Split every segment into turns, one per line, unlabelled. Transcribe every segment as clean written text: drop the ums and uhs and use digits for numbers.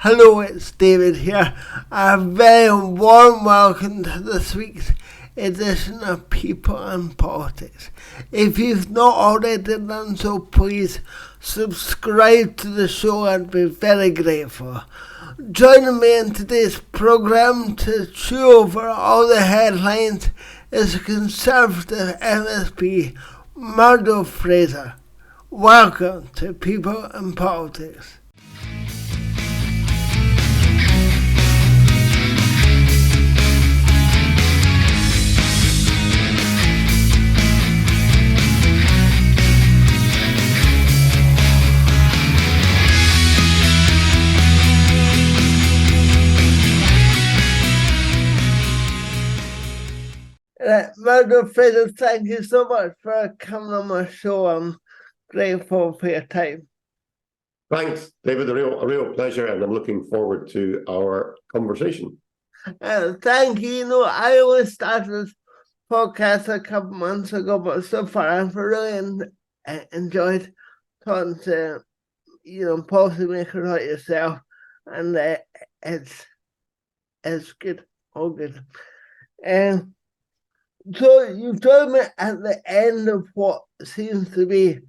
Hello, it's David here. A very warm welcome to this week's edition of People and Politics. If you've not already done so, please subscribe to the show. I'd be very grateful. Joining me in today's programme to chew over all the headlines is Conservative MSP Murdo Fraser. Welcome to People and Politics. Murdo Fraser, thank you so much for coming on my show. I'm grateful for your time.
Thanks, David. A real pleasure, and I'm looking forward to our conversation.
Thank you. You know, I always started this podcast a couple months ago, but so far I've really enjoyed talking to, policymakers like yourself, and it's good, all good. So you told me at the end of what seems to be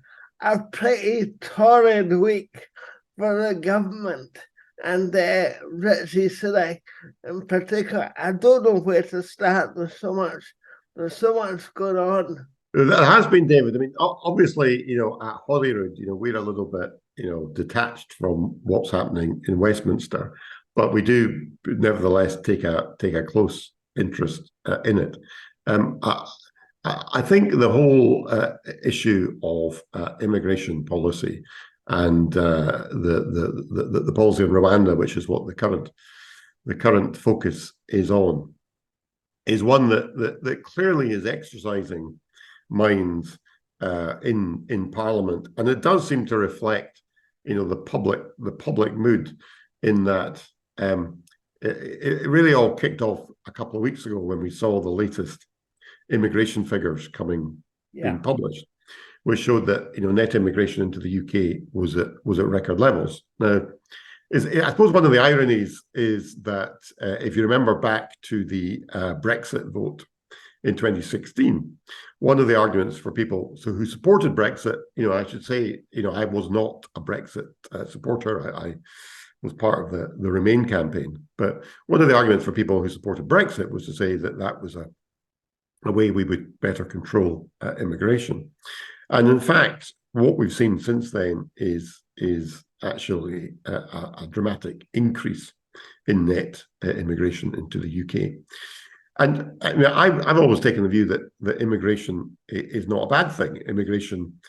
a pretty torrid week for the government and Richie Sunak in particular. I don't know where to start. There's so much going on.
There has been, David. I mean, obviously, at Holyrood, we're a little bit, detached from what's happening in Westminster, but we do nevertheless take a close interest in it. I think the whole issue of immigration policy and the policy in Rwanda, which is what the current focus is on, is one that clearly is exercising minds in Parliament, and it does seem to reflect, the public mood in that. It really all kicked off a couple of weeks ago when we saw the latest immigration figures being published, which showed that net immigration into the UK was at record levels. Now, I suppose one of the ironies is that if you remember back to the Brexit vote in 2016, one of the arguments for people who supported Brexit, I should say, I was not a Brexit supporter. I was part of the Remain campaign, but one of the arguments for people who supported Brexit was to say that was a way we would better control immigration. And in fact, what we've seen since then is actually a dramatic increase in net immigration into the UK. And I mean, I've always taken the view that immigration is not a bad thing. Immigration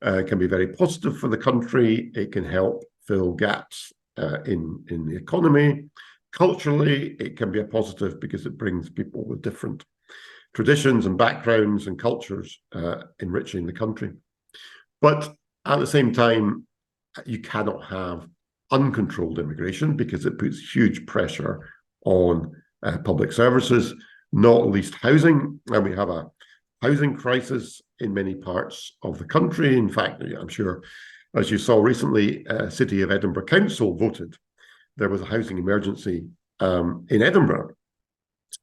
can be very positive for the country. It can help fill gaps in the economy. Culturally, it can be a positive because it brings people with different traditions and backgrounds and cultures, enriching the country. But at the same time, you cannot have uncontrolled immigration because it puts huge pressure on public services, not least housing. And we have a housing crisis in many parts of the country. In fact, I'm sure, as you saw recently, City of Edinburgh Council voted there was a housing emergency in Edinburgh.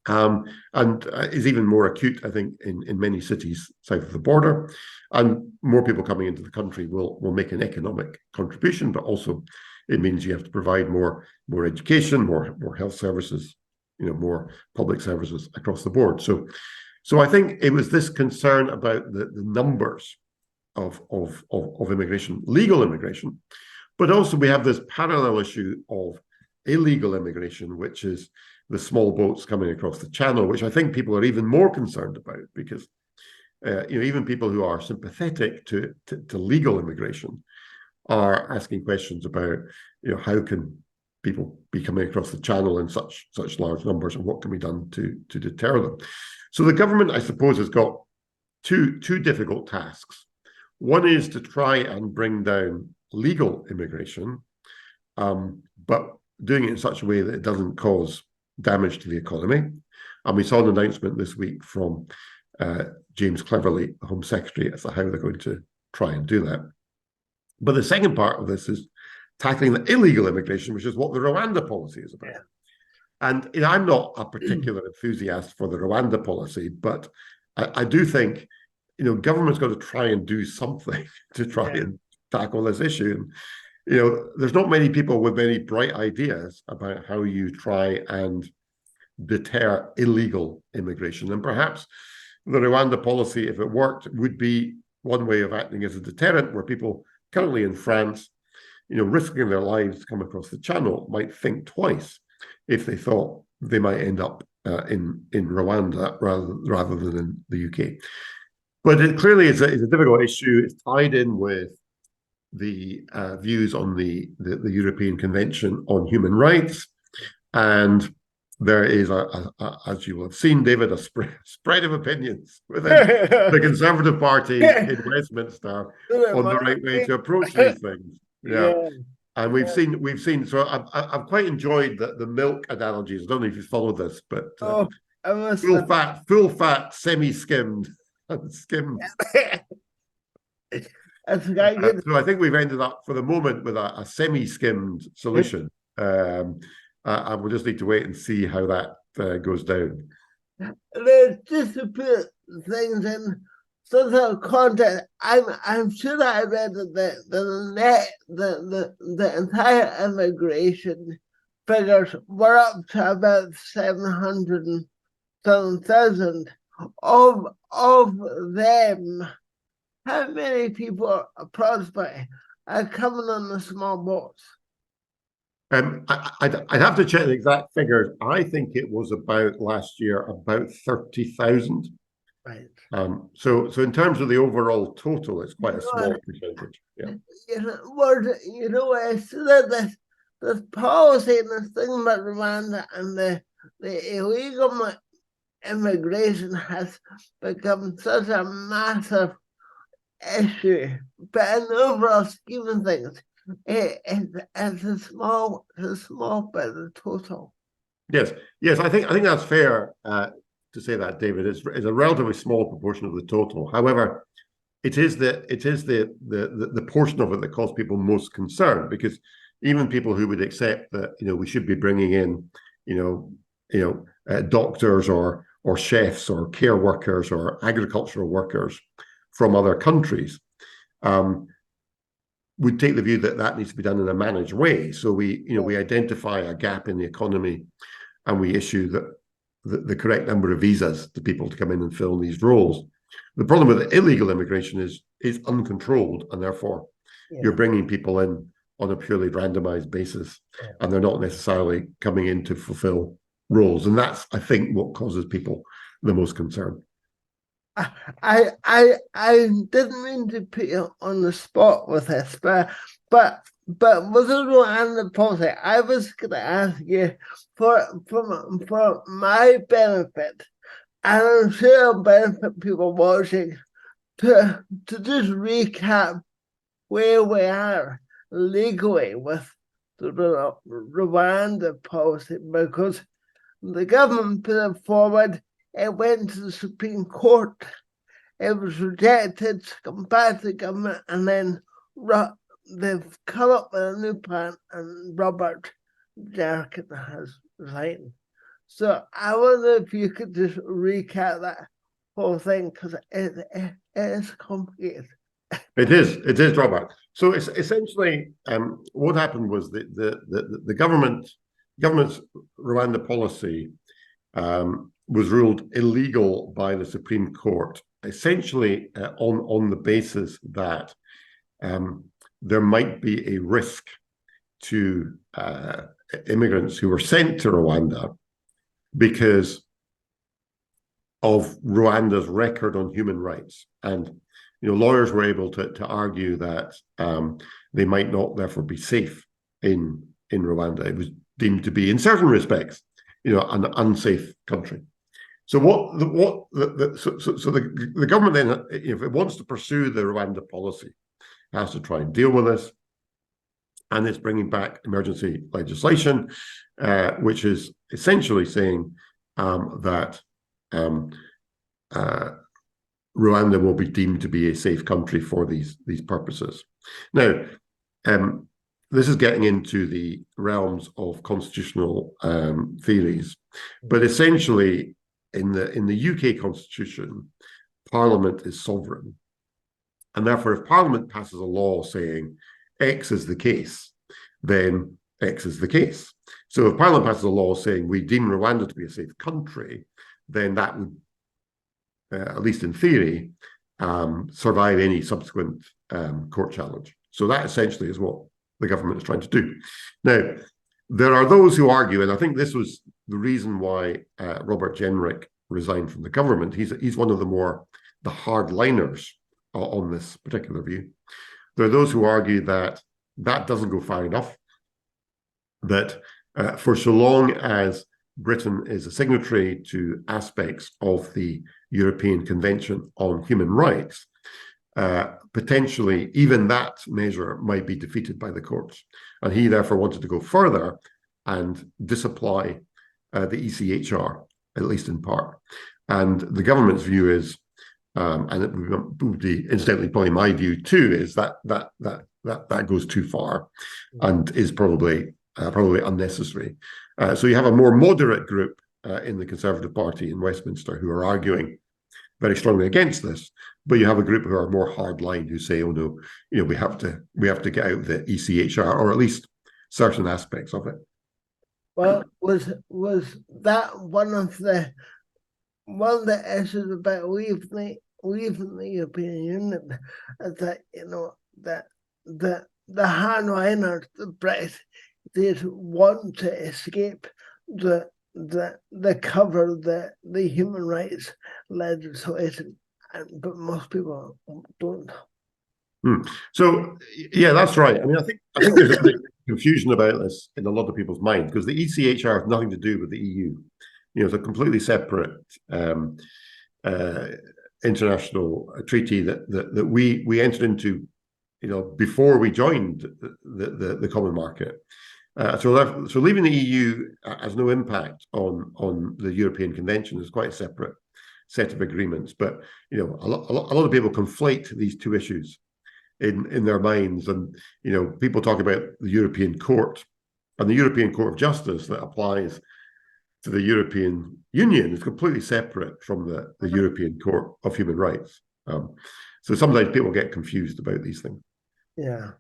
And is even more acute, I think, in many cities south of the border. And more people coming into the country will make an economic contribution, but also it means you have to provide more education, more health services, more public services across the board. So I think it was this concern about the numbers of immigration, legal immigration, but also we have this parallel issue of illegal immigration, which is the small boats coming across the channel, which I think people are even more concerned about because even people who are sympathetic to legal immigration are asking questions about how can people be coming across the channel in such large numbers, and what can be done to deter them. So the government, I suppose, has got two difficult tasks. One is to try and bring down legal immigration, but doing it in such a way that it doesn't cause damage to the economy. And we saw an announcement this week from James Cleverly, the Home Secretary, as to how they're going to try and do that. But the second part of this is tackling the illegal immigration, which is what the Rwanda policy is about. And I'm not a particular enthusiast for the Rwanda policy, but I do think, government's got to try and do something to try and tackle this issue. And, there's not many people with many bright ideas about how you try and deter illegal immigration. And perhaps the Rwanda policy, if it worked, would be one way of acting as a deterrent, where people currently in France, risking their lives to come across the channel, might think twice if they thought they might end up in Rwanda rather than in the UK. But it clearly is a difficult issue. It's tied in with the views on the European Convention on Human Rights. And there is, as you will have seen, David, a spread of opinions within the Conservative Party in Westminster on the right way to approach these things. And we've seen. So I've quite enjoyed the milk analogies. I don't know if you followed this, but full fat, semi-skimmed, and skimmed. So I think we've ended up for the moment with a semi-skimmed solution. And we'll just need to wait and see how that goes down.
Just to put things in sort of context, I'm sure I read that the entire immigration figures were up to about 700,000. Of them, how many people approximately are coming on the small boats?
I'd have to check the exact figures. I think it was about last year about 30,000.
Right.
So in terms of the overall total, it's quite a small percentage. Yeah.
I see that this policy and this thing about Rwanda and the illegal immigration has become such a massive issue, but in the overall scheme of things, it's a small bit of the total.
Yes, I think that's fair to say that, David. It's a relatively small proportion of the total. However, it is the portion of it that caused people most concern, because even people who would accept that we should be bringing in doctors or chefs or care workers or agricultural workers from other countries would take the view that needs to be done in a managed way. So we identify a gap in the economy, and we issue the correct number of visas to people to come in and fill these roles. The problem with illegal immigration is uncontrolled, and therefore you're bringing people in on a purely randomized basis, and they're not necessarily coming in to fulfill roles. And that's, I think, what causes people the most concern.
I didn't mean to put you on the spot with this, but with the Rwanda policy, I was going to ask you for my benefit, and I'm sure it'll benefit people watching, to just recap where we are legally with the Rwanda policy, because the government put it forward. It went to the Supreme Court. It was rejected, come back to the government, and then they've come up with a new plan, and Robert Jerkin has resigned. So I wonder if you could just recap that whole thing, because it is complicated.
It is, Robert. So it's essentially what happened was the government's Rwanda policy was ruled illegal by the Supreme Court, essentially on the basis that there might be a risk to immigrants who were sent to Rwanda because of Rwanda's record on human rights. And lawyers were able to argue that they might not therefore be safe in Rwanda. It was deemed to be, in certain respects, an unsafe country. So the government then, if it wants to pursue the Rwanda policy, has to try and deal with this, and it's bringing back emergency legislation, which is essentially saying that Rwanda will be deemed to be a safe country for these purposes. Now, this is getting into the realms of constitutional theories, but essentially, in the UK Constitution, Parliament is sovereign, and therefore, if Parliament passes a law saying X is the case, then X is the case. So if Parliament passes a law saying we deem Rwanda to be a safe country, then that would, at least in theory, survive any subsequent court challenge. So that essentially is what the government is trying to do. Now, there are those who argue, and I think this was the reason why Robert Jenrick resigned from the government. He's one of the hardliners on this particular view. There are those who argue that that doesn't go far enough, that for so long as Britain is a signatory to aspects of the European Convention on Human Rights, potentially even that measure might be defeated by the courts. And he therefore wanted to go further and disapply the ECHR, at least in part. And the government's view is, and it would be incidentally probably my view too, is that goes too far and is probably unnecessary. So you have a more moderate group in the Conservative Party in Westminster who are arguing very strongly against this, but you have a group who are more hardline who say, "Oh no, we have to get out the ECHR, or at least certain aspects of it."
Well, was that one of the issues about leaving the European Union, that that the hardliners, the Brexit, they want to escape the cover the human rights legislation, but most people don't.
So yeah, that's right. I mean, I think there's a bit of confusion about this in a lot of people's minds, because the ECHR has nothing to do with the EU. It's a completely separate international treaty that we entered into, before we joined the common market. So leaving the EU has no impact on the European Convention. It's quite a separate set of agreements. But a lot of people conflate these two issues in their minds, and people talk about the European Court, and the European Court of Justice that applies to the European Union is completely separate from the European Court of Human Rights. So sometimes people get confused about these things.
Yeah.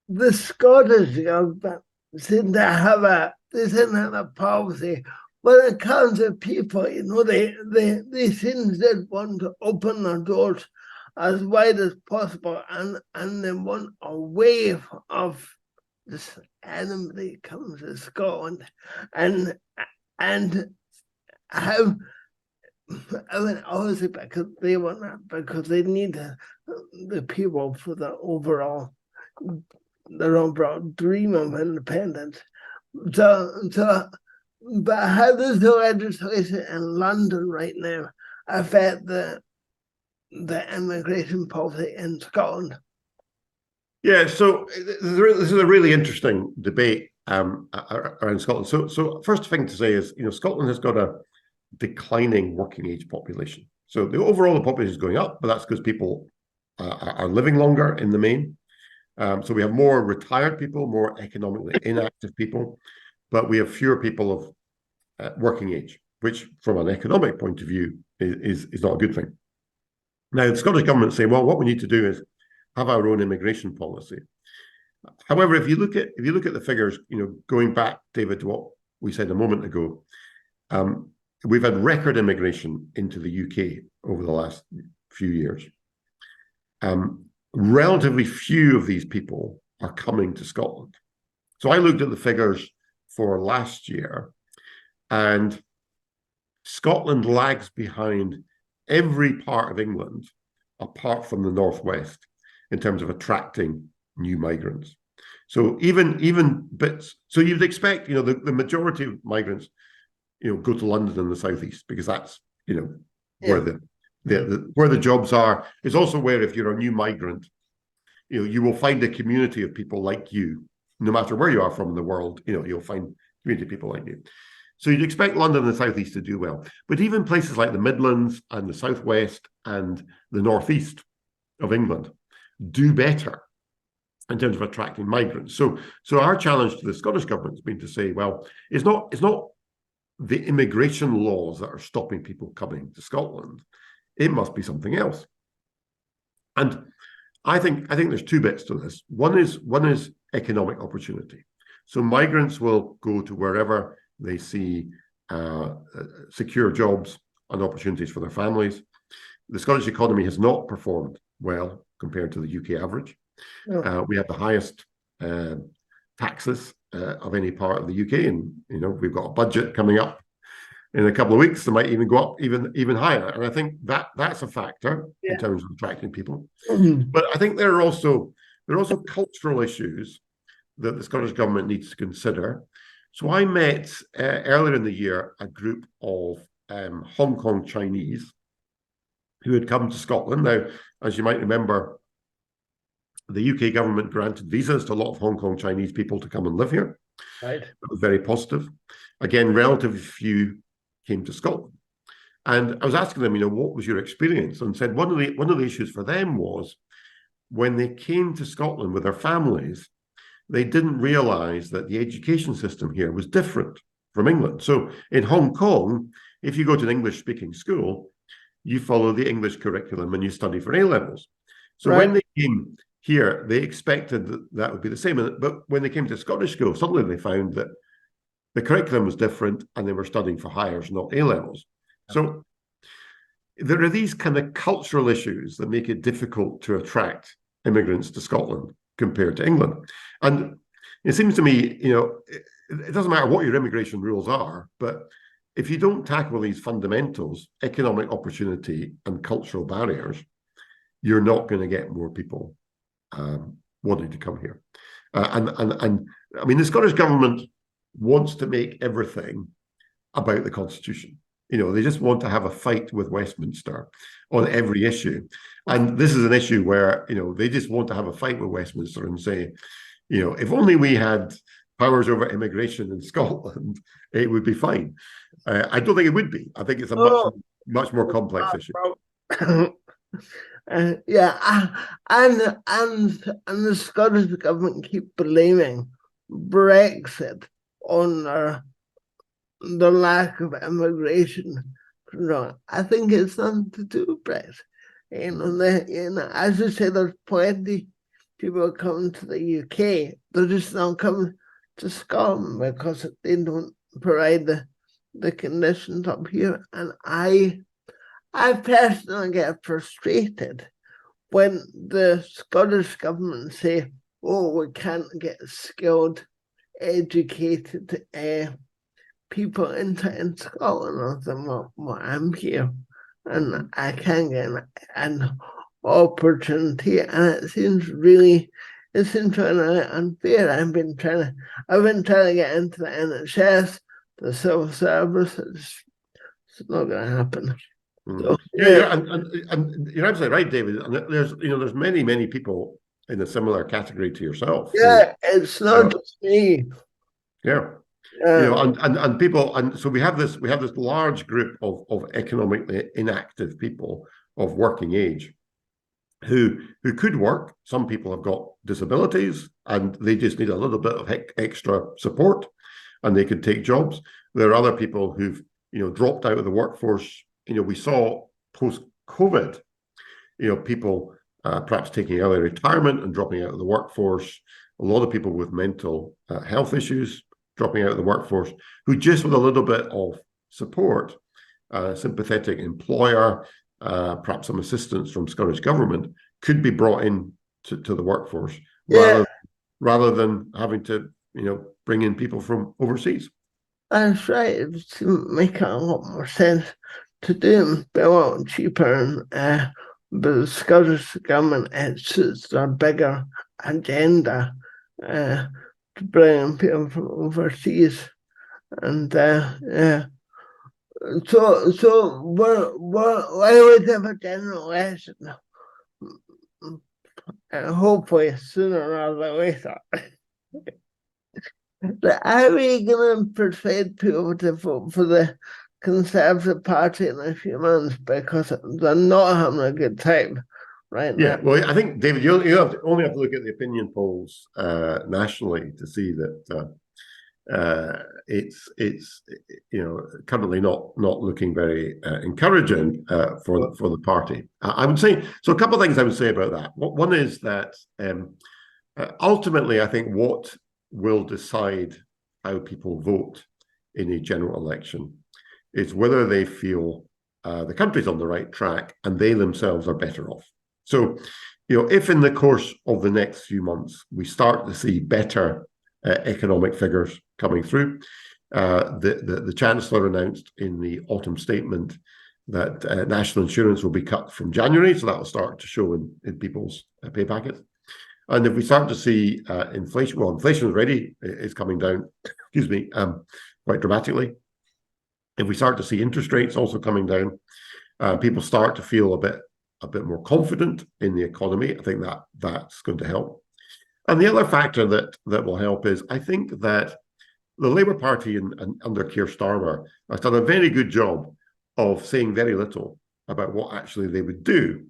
The Scottish government seem to have a policy when it comes to people. They seem to want to open their doors as wide as possible, and they want a wave of this enemy comes to Scotland, and how. I mean, obviously because they want that, because they need the people for their overall dream of independence. So, but how does the legislation in London right now affect the immigration policy in Scotland?
Yeah, so this is a really interesting debate around Scotland. So first thing to say is, Scotland has got a declining working age population. So the overall population is going up, but that's because people are living longer in the main. So we have more retired people, more economically inactive people, but we have fewer people of working age, which from an economic point of view is not a good thing. Now, the Scottish government say, well, what we need to do is have our own immigration policy. However, if you look at the figures, going back, David, to what we said a moment ago, we've had record immigration into the UK over the last few years. Relatively few of these people are coming to Scotland. So I looked at the figures for last year, and Scotland lags behind every part of England apart from the northwest in terms of attracting new migrants. So even bits, so you'd expect, the majority of migrants, go to London and the southeast, because that's, where the jobs are. It's also where, if you're a new migrant, you will find a community of people like you, no matter where you are from in the world. You'll find community of people like you. So you'd expect London and the southeast to do well, but even places like the Midlands and the southwest and the northeast of England do better in terms of attracting migrants. So our challenge to the Scottish government has been to say, well, it's not the immigration laws that are stopping people coming to Scotland. It must be something else. And I think there's two bits to this. One is economic opportunity. So migrants will go to wherever they see secure jobs and opportunities for their families. The Scottish economy has not performed well compared to the UK average. We have the highest taxes of any part of the UK, and we've got a budget coming up in a couple of weeks that might even go up even higher. And I think that's a factor in terms of attracting people. But I think there are also cultural issues that the Scottish government needs to consider. So I met earlier in the year a group of Hong Kong Chinese who had come to Scotland. Now, as you might remember, the UK government granted visas to a lot of Hong Kong Chinese people to come and live here.
Right.
That was very positive. Again, relatively few came to Scotland. And I was asking them, what was your experience? And said one of the issues for them was when they came to Scotland with their families, they didn't realize that the education system here was different from England. So in Hong Kong, if you go to an English-speaking school, you follow the English curriculum and you study for A-levels. So when they came here, they expected that would be the same. But when they came to Scottish school, suddenly they found that the curriculum was different and they were studying for Highers, not A-levels. So there are these kind of cultural issues that make it difficult to attract immigrants to Scotland compared to England. And it seems to me, it doesn't matter what your immigration rules are, but if you don't tackle these fundamentals, economic opportunity and cultural barriers, you're not going to get more people wanting to come here. And I mean, the Scottish government wants to make everything about the Constitution. They just want to have a fight with Westminster on every issue. And this is an issue where, they just want to have a fight with Westminster and say, if only we had powers over immigration in Scotland, it would be fine. I don't think it would be. I think it's a much more complex issue.
And the Scottish government keep blaming Brexit on the lack of immigration. I think it's nothing to do with Brexit. As you say, there's plenty people coming to the UK. They're just not coming to Scotland because they don't provide the conditions up here. And I personally get frustrated when the Scottish government say, we can't get skilled, educated people in Scotland. I'm here and I can't get an opportunity, and it seems really unfair. I've been trying to get into the NHS, the civil service. It's not going to happen. So,
and you're absolutely right, David. And there's many people in a similar category to yourself.
It's not just me.
And people, and so we have this large group of economically inactive people of working age who could work. Some people have got disabilities and they just need a little bit of extra support and they could take jobs. There are other people who've dropped out of the workforce. We saw post-COVID, people perhaps taking early retirement and dropping out of the workforce. A lot of people with mental health issues dropping out of the workforce, who just with a little bit of support, sympathetic employer, perhaps some assistance from Scottish government, could be brought in to the workforce rather than having to bring in people from overseas.
That's right. It would make a lot more sense to do them a lot cheaper. But the Scottish government, it suits their bigger agenda to bring in people from overseas. And so why would have a general election? Hopefully sooner rather than later. How are you going to persuade people to vote for the Conservative Party in a few months because they're not having a good time right now.
Yeah, well, I think, David, you only have to look at the opinion polls nationally to see that it's currently not looking very encouraging for the party. I would say so. A couple of things I would say about that. One is that ultimately, I think what will decide how people vote in a general election is whether they feel the country's on the right track and they themselves are better off. So, if in the course of the next few months we start to see better economic figures coming through, the Chancellor announced in the autumn statement that national insurance will be cut from January, so that will start to show in people's pay packets. And if we start to see inflation, well, inflation already is coming down, excuse me, quite dramatically. If we start to see interest rates also coming down, people start to feel a bit more confident in the economy. I think that's going to help. And the other factor that will help is I think that the Labour Party under Keir Starmer has done a very good job of saying very little about what actually they would do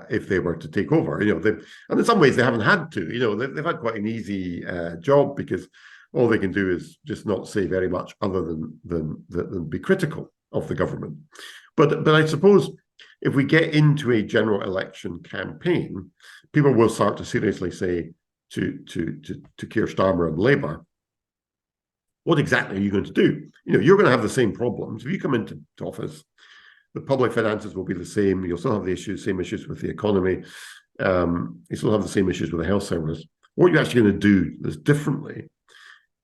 if they were to take over. And in some ways they haven't had to. They've had quite an easy job because all they can do is just not say very much other than be critical of the government. But I suppose if we get into a general election campaign, people will start to seriously say to Keir Starmer and Labour, what exactly are you going to do? You're going to have the same problems. If you come into office, the public finances will be the same. You'll still have the same issues with the economy. You still have the same issues with the health service. What are you actually going to do that's differently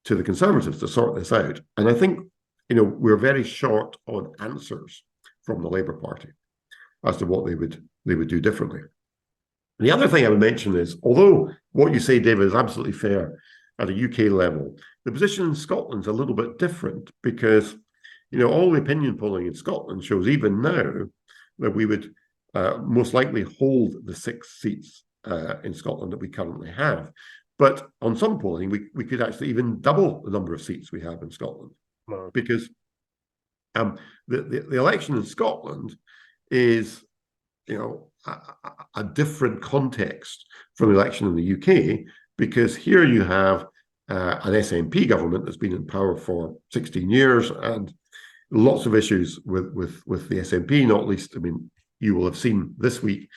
to the Conservatives to sort this out? And I think, we're very short on answers from the Labour Party as to what they would do differently. The other thing I would mention is, although what you say, David, is absolutely fair at a UK level, the position in Scotland's a little bit different because, all the opinion polling in Scotland shows even now that we would most likely hold the 6 seats in Scotland that we currently have. But on some polling, we could actually even double the number of seats we have in Scotland. Wow. Because the election in Scotland is, a different context from the election in the UK, because here you have an SNP government that's been in power for 16 years and lots of issues with the SNP, not least, you will have seen this week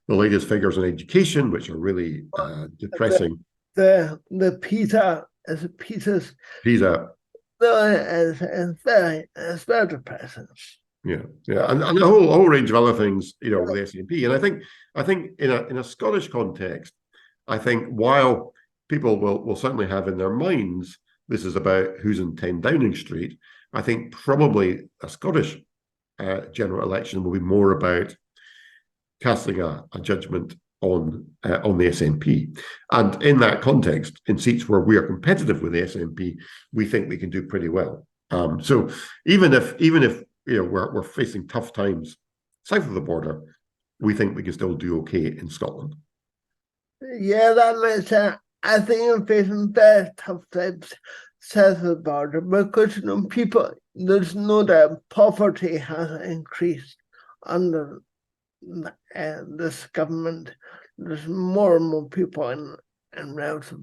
the latest figures on education, which are really depressing.
The PISA, as it PISA's
PISA.
It's very depressing.
Yeah, and a whole range of other things, with the SNP. And I think in a Scottish context, I think while people will certainly have in their minds this is about who's in 10 Downing Street, I think probably a Scottish general election will be more about casting a judgment on the SNP. And in that context, in seats where we are competitive with the SNP, we think we can do pretty well. So even if we're facing tough times south of the border, we think we can still do okay in Scotland.
Yeah, that makes sense. I think we're facing very tough times south of the border because people, there's no doubt poverty has increased under this government. There's more and more people in relative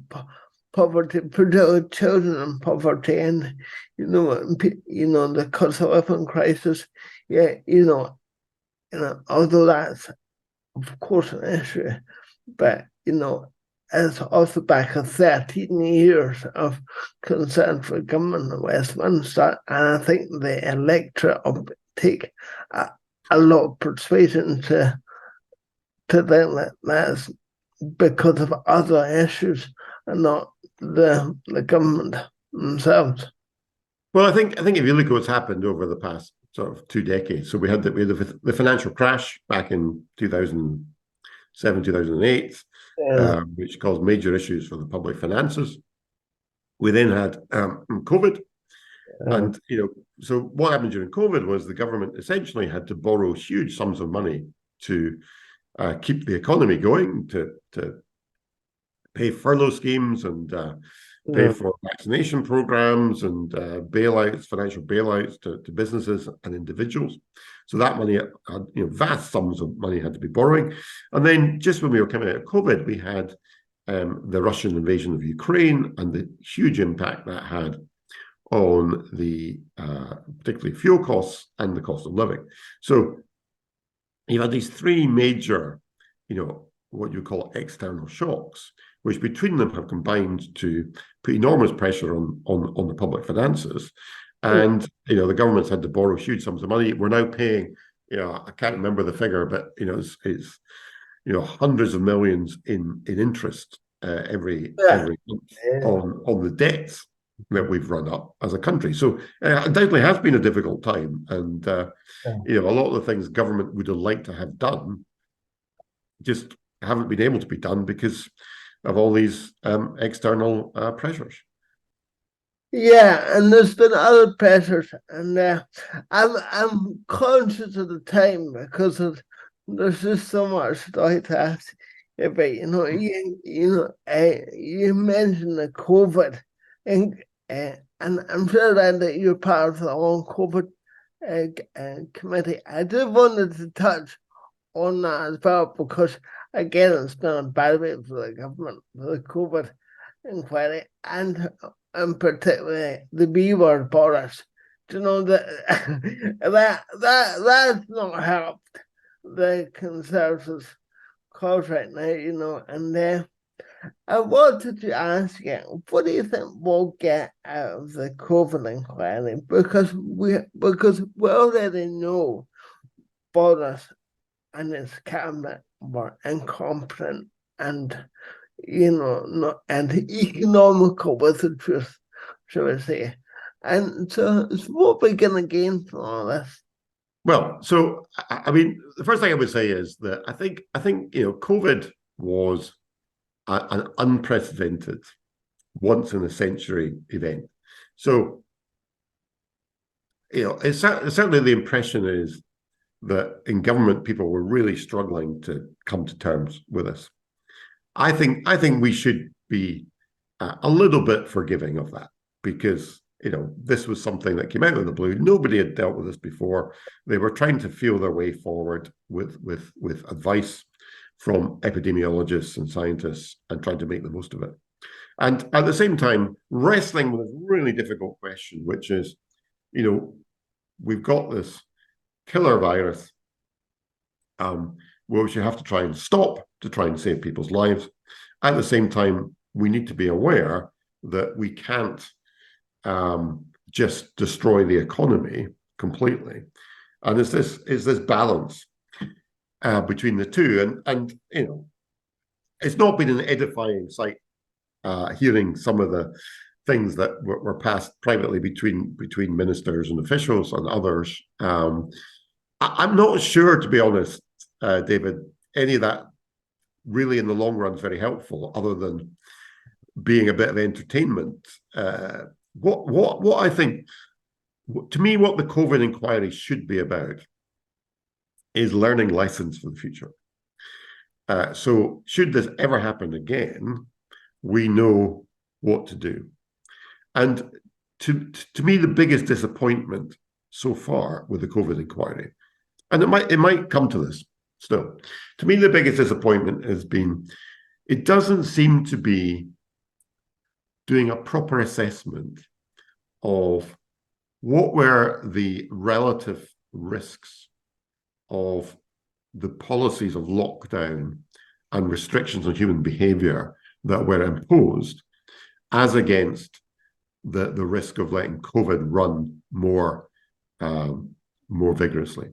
poverty, particularly children in poverty, and the cost of living crisis. Yeah, although that's of course an issue, but it's off the back of 13 years of Conservative government in Westminster, and I think the electorate will take a lot of persuasion to think that that's because of other issues and not the government themselves.
Well, I think if you look at what's happened over the past sort of 2 decades, so we had the financial crash back in 2007, 2008, which caused major issues for the public finances. We then had COVID, and so what happened during COVID was the government essentially had to borrow huge sums of money to keep the economy going, to pay furlough schemes and pay for vaccination programs and bailouts, financial bailouts to businesses and individuals. So that money had, vast sums of money had to be borrowing. And then just when we were coming out of COVID, we had the Russian invasion of Ukraine and the huge impact that had on the particularly fuel costs and the cost of living. So you had these three major, what you call external shocks, which between them have combined to put enormous pressure on the public finances. And, the government's had to borrow huge sums of money. We're now paying, I can't remember the figure, but, it's hundreds of millions in interest every month on the debts that we've run up as a country. So undoubtedly has been a difficult time. And, a lot of the things government would have liked to have done just haven't been able to be done because of all these external pressures.
Yeah, and there's been other pressures, and I'm conscious of the time because there's just so much stuff to ask about. You mentioned the COVID, and I'm sure that you're part of the whole COVID committee. I just wanted to touch on that as well because again, it's been a bad way for the government for the COVID inquiry and particularly the B word, Boris. That's not helped the Conservatives' cause right now, and I wanted to ask you, what do you think we'll get out of the COVID inquiry? Because we already know Boris and his cabinet were incompetent and not and economical with the truth, shall we say. And so what we're going to gain from all this?
Well, so I mean, the first thing I would say is that I think COVID was an unprecedented, once in a century event. So it's certainly the impression is that in government people were really struggling to come to terms with this. I think we should be a little bit forgiving of that because this was something that came out of the blue. Nobody had dealt with this before. They were trying to feel their way forward with advice from epidemiologists and scientists and trying to make the most of it. And at the same time, wrestling with a really difficult question, which is, we've got this killer virus, which you have to try and stop to try and save people's lives. At the same time, we need to be aware that we can't just destroy the economy completely. And is this balance between the two? And it's not been an edifying sight hearing some of the things that were passed privately between ministers and officials and others. I'm not sure, to be honest, David, any of that really in the long run is very helpful, other than being a bit of entertainment. What I think, to me, what the COVID inquiry should be about is learning lessons for the future. So should this ever happen again, we know what to do. And to me, the biggest disappointment so far with the COVID inquiry, and it might come to this still, to me, the biggest disappointment has been it doesn't seem to be doing a proper assessment of what were the relative risks of the policies of lockdown and restrictions on human behavior that were imposed as against the risk of letting COVID run more vigorously.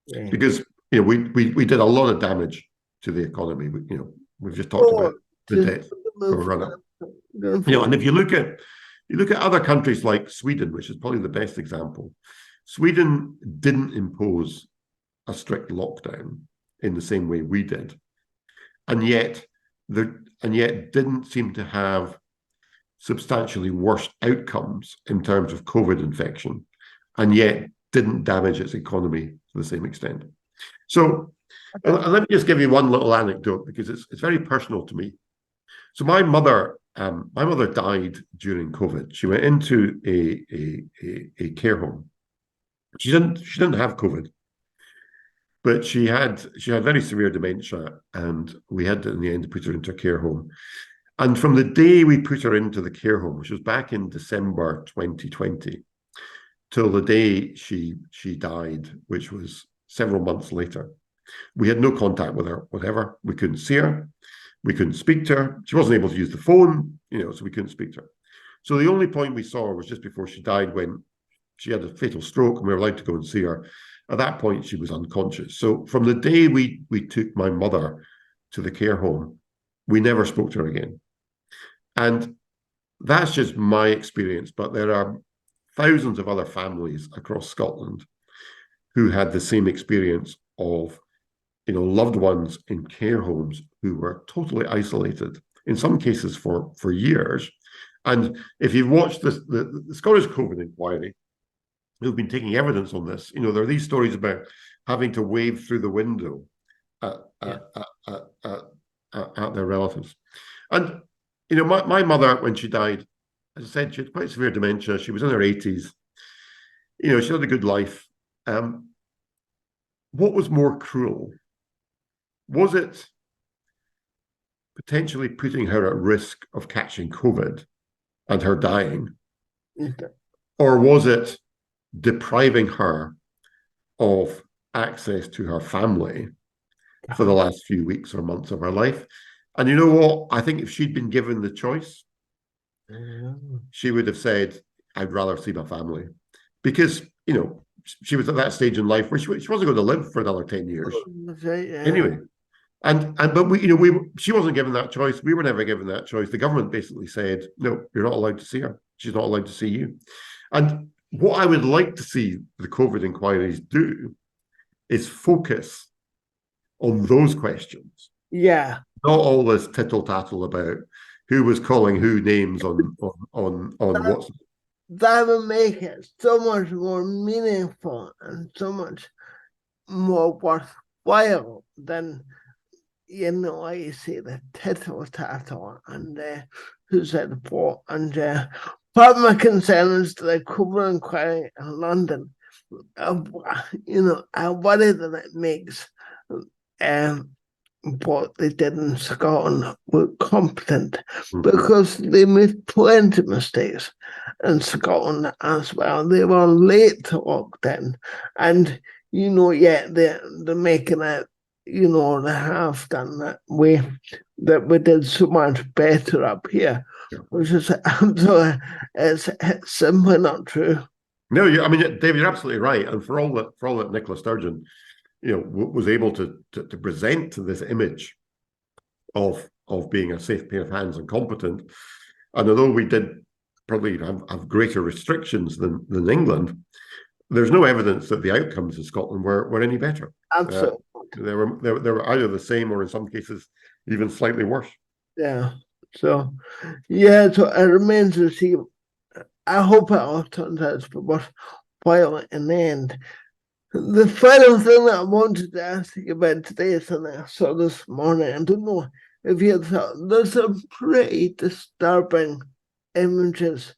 Yeah. Because we did a lot of damage to the economy. We've just talked about the debt run up. And if you look at other countries like Sweden, which is probably the best example, Sweden didn't impose a strict lockdown in the same way we did, and yet didn't seem to have substantially worse outcomes in terms of COVID infection, and yet didn't damage its economy to the same extent. So let me just give you one little anecdote because it's very personal to me. So my mother died during COVID. She went into a care home. She didn't have COVID, But she had very severe dementia, and we had in the end to put her into a care home. And from the day we put her into the care home, which was back in December 2020, till the day she died, which was several months later, we had no contact with her whatever. We couldn't see her. We couldn't speak to her. She wasn't able to use the phone, so we couldn't speak to her. So the only point we saw her was just before she died, when she had a fatal stroke and we were allowed to go and see her. At that point, she was unconscious. So from the day we took my mother to the care home, we never spoke to her again. And that's just my experience, but there are thousands of other families across Scotland who had the same experience of, loved ones in care homes who were totally isolated, in some cases for years. And if you've watched the Scottish COVID inquiry, who've been taking evidence on this, there are these stories about having to wave through the window at their relatives. And, my mother, when she died, as I said, she had quite severe dementia. She was in her 80s. She had a good life. What was more cruel? Was it potentially putting her at risk of catching COVID and her dying?
Okay.
Or was it depriving her of access to her family for the last few weeks or months of her life? And you know what? I think if she'd been given the choice, she would have said, I'd rather see my family. Because, she was at that stage in life where she wasn't going to live for another 10 years. Anyway. But she wasn't given that choice. We were never given that choice. The government basically said, no, you're not allowed to see her. She's not allowed to see you. And what I would like to see the COVID inquiries do is focus on those questions.
Yeah.
Not all this tittle tattle about who was calling who names on what's.
That would make it so much more meaningful and so much more worthwhile than, like you say, the tittle tattle and who said what. And part of my concern is the COVID inquiry in London. I worry that it makes what they did in Scotland look competent, because they made plenty of mistakes in Scotland as well. They were late to lockdown, and yet they're making it. They have done that way, that we did so much better up here, which is absolutely, it's simply not true.
No, David, you're absolutely right. And for all that Nicola Sturgeon, was able to present to this image of being a safe pair of hands and competent, and although we did probably have greater restrictions than England, there's no evidence that the outcomes in Scotland were any better.
Absolutely.
They were either the same or in some cases even slightly worse.
Yeah. So it remains to see. I hope it all turns out to be worthwhile in the end. The final thing that I wanted to ask you about today is something I saw this morning. I don't know if you thought, there's some pretty disturbing images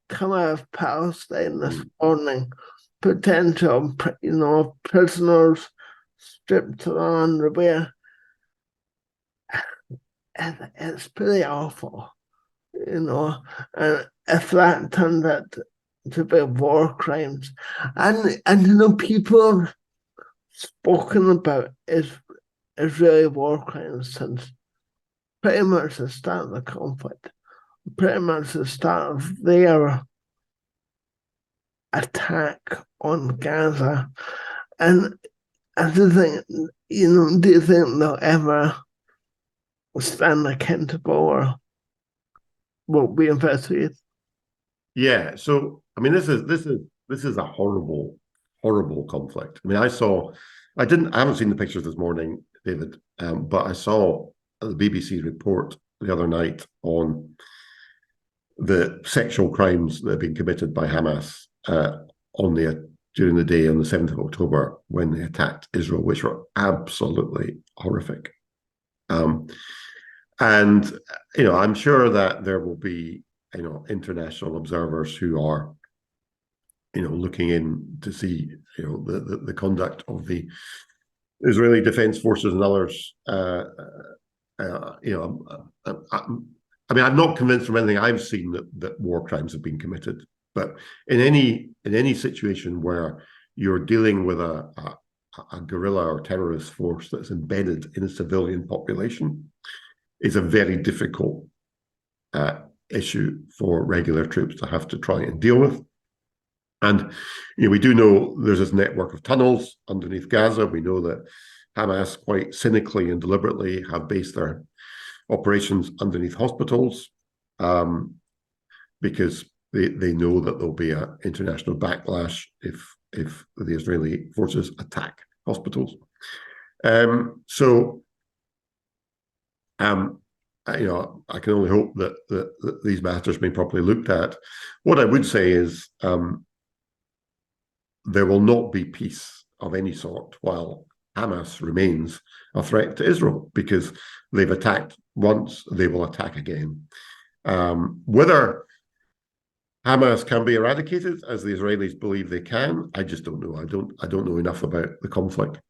come out of Palestine this morning. Potential, prisoners stripped of underwear. It's pretty awful, and if that turned out to be war crimes, and people have spoken about Israeli war crimes since pretty much the start of the conflict, pretty much the start of their attack on Gaza. And I do think, do you think they'll ever stand accountable or will be investigated?
Yeah. So this is a horrible conflict. I haven't seen the pictures this morning, David, but I saw the BBC report the other night on the sexual crimes that have been committed by Hamas during the day on the 7th of October when they attacked Israel, which were absolutely horrific. And I'm sure that there will be international observers who are looking in to see the conduct of the Israeli Defense Forces and others, I mean, I'm not convinced from anything I've seen that war crimes have been committed. But in any situation where you're dealing with a guerrilla or terrorist force that's embedded in a civilian population, is a very difficult issue for regular troops to have to try and deal with. And we do know there's this network of tunnels underneath Gaza. We know that Hamas quite cynically and deliberately have based their operations underneath hospitals, because they know that there'll be an international backlash if the Israeli forces attack hospitals. I can only hope that these matters be properly looked at. What I would say is there will not be peace of any sort while Hamas remains a threat to Israel, because they've attacked once, they will attack again. Whether Hamas can be eradicated, as the Israelis believe they can, I just don't know. I don't know enough about the conflict.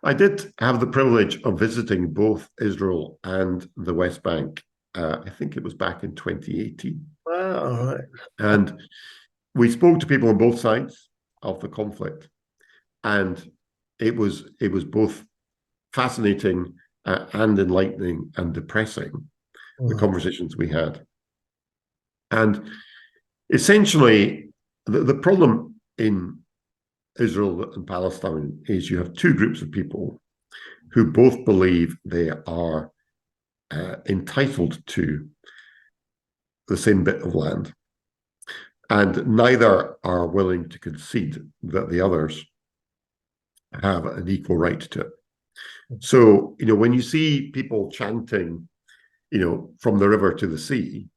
I did have the privilege of visiting both Israel and the West Bank. I think it was back in 2018.
Wow.
And we spoke to people on both sides of the conflict, and it was both fascinating and enlightening and depressing, the conversations we had. And essentially, the problem in Israel and Palestine is you have two groups of people who both believe they are entitled to the same bit of land, and neither are willing to concede that the others have an equal right to it. So, when you see people chanting, from the river to the sea,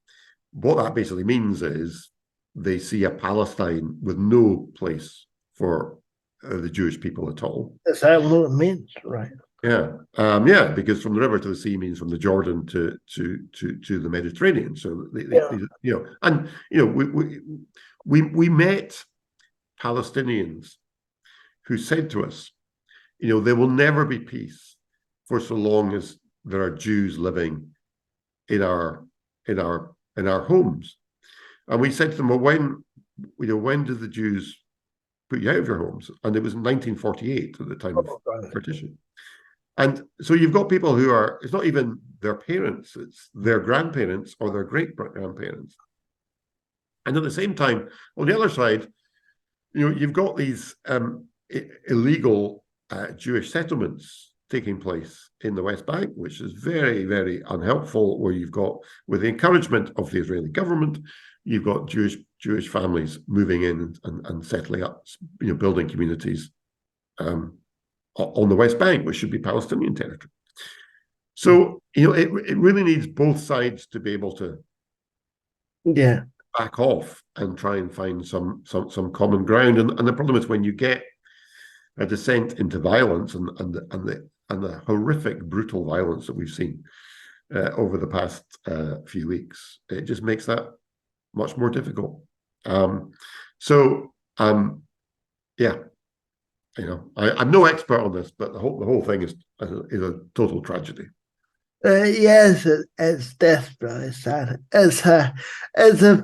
what that basically means is they see a Palestine with no place for the Jewish people at all.
That's what it means, right?
Yeah, because from the river to the sea means from the Jordan to the Mediterranean. So we met Palestinians who said to us, there will never be peace for so long as there are Jews living in our homes. And we said to them, well, when did the Jews put you out of your homes? And it was in 1948 at the time of partition. And so you've got people who it's not even their parents, it's their grandparents or their great-grandparents. And at the same time, on the other side, you've got these illegal Jewish settlements taking place in the West Bank, which is very, very unhelpful, where you've got, with the encouragement of the Israeli government, you've got Jewish families moving in and settling up, building communities on the West Bank, which should be Palestinian territory. So, it really needs both sides to be able to back off and try and find some common ground. And the problem is when you get a descent into violence and the horrific, brutal violence that we've seen over the past few weeks, it just makes that much more difficult. I'm no expert on this, but the whole thing is a total tragedy.
Yes, it's desperately sad. It's a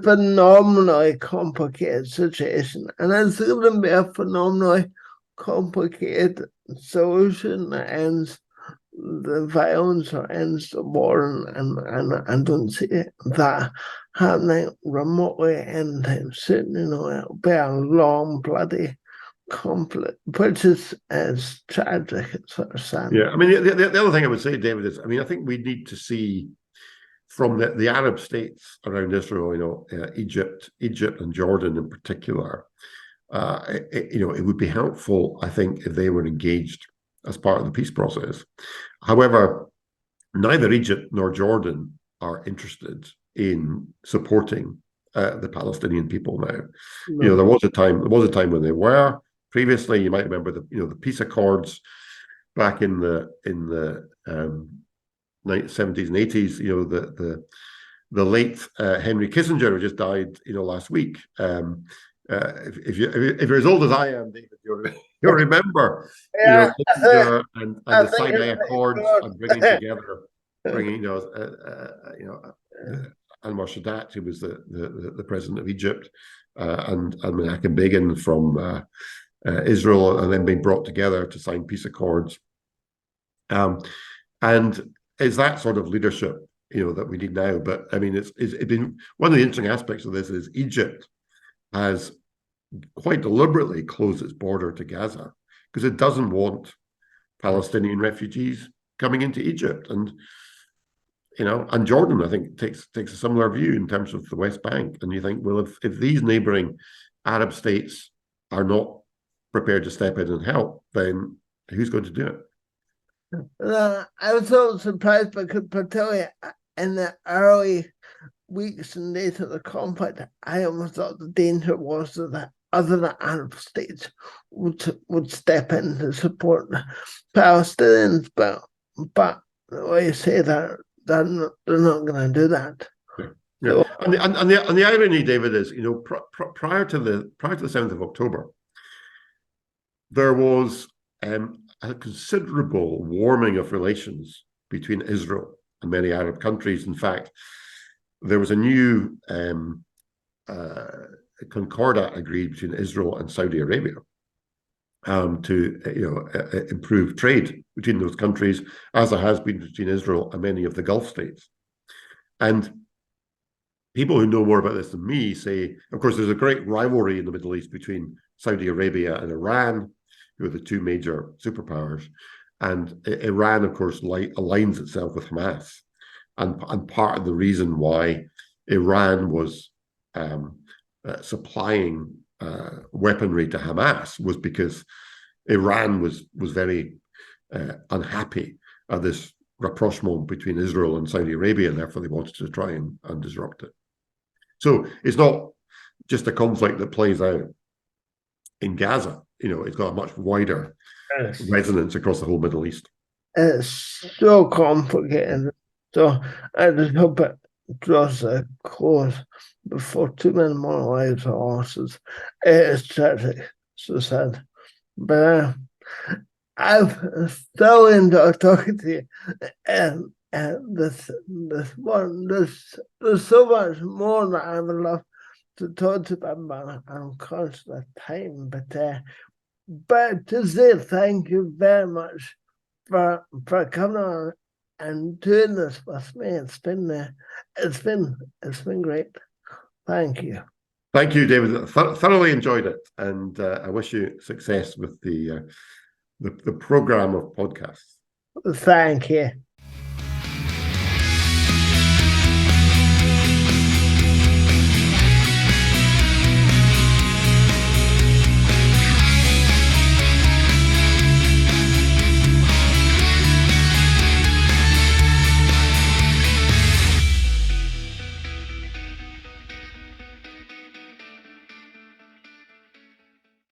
phenomenally complicated situation, and it's going to be a phenomenally complicated solution that ends the violence or ends the war, and I don't see that happening remotely anytime soon. It'll be a long, bloody conflict, which is tragic. It's sort of sad.
Yeah, I mean, the other thing I would say, David, is, I think we need to see from the Arab states around Israel, Egypt and Jordan in particular, it would be helpful, I think, if they were engaged as part of the peace process. However, neither Egypt nor Jordan are interested in supporting the Palestinian people now. No. There was a time when they were. Previously, you might remember the peace accords back in the 70s and 80s. The late Henry Kissinger, who just died last week. If you're as old as I am, David, you'll you'll remember,
Yeah,
Kissinger and
I
the
think
Sinai
it's
Accords and bringing, Anwar Sadat, who was the president of Egypt, and Menachem Begin from Israel, and then being brought together to sign peace accords. And it's that sort of leadership, that we need now. But I mean, it's been one of the interesting aspects of this is Egypt has quite deliberately closed its border to Gaza because it doesn't want Palestinian refugees coming into Egypt, and Jordan, I think, takes a similar view in terms of the West Bank. And you think, well, if these neighboring Arab states are not prepared to step in and help, then who's going to do it?
I was so surprised because particularly in the early weeks and days of the conflict, I almost thought the danger was that other Arab states would step in to support the Palestinians, but the way you say that they're not going to do that.
Yeah. Yeah. So, and the irony, David, is prior to the 7th of October, there was a considerable warming of relations between Israel and many Arab countries. In fact, there was a new concordat agreed between Israel and Saudi Arabia to improve trade between those countries, as there has been between Israel and many of the Gulf states. And people who know more about this than me say, of course, there's a great rivalry in the Middle East between Saudi Arabia and Iran, who are the two major superpowers. And Iran, of course, aligns itself with Hamas. And part of the reason why Iran was supplying weaponry to Hamas was because Iran was very unhappy at this rapprochement between Israel and Saudi Arabia, and therefore they wanted to try and disrupt it. So it's not just a conflict that plays out in Gaza. It's got a much wider resonance across the whole Middle East.
It's so complicated. So I just hope it draws a close before too many more lives are lost. It's tragic, so sad. But I've still enjoyed talking to you. And there's so much more that I would love to talk to them about. I'm conscious of time, but to say thank you very much for coming on and doing this with me. It's been great. Thank you.
Thank you, David. Thoroughly enjoyed it, and I wish you success with the program of podcasts.
Thank you.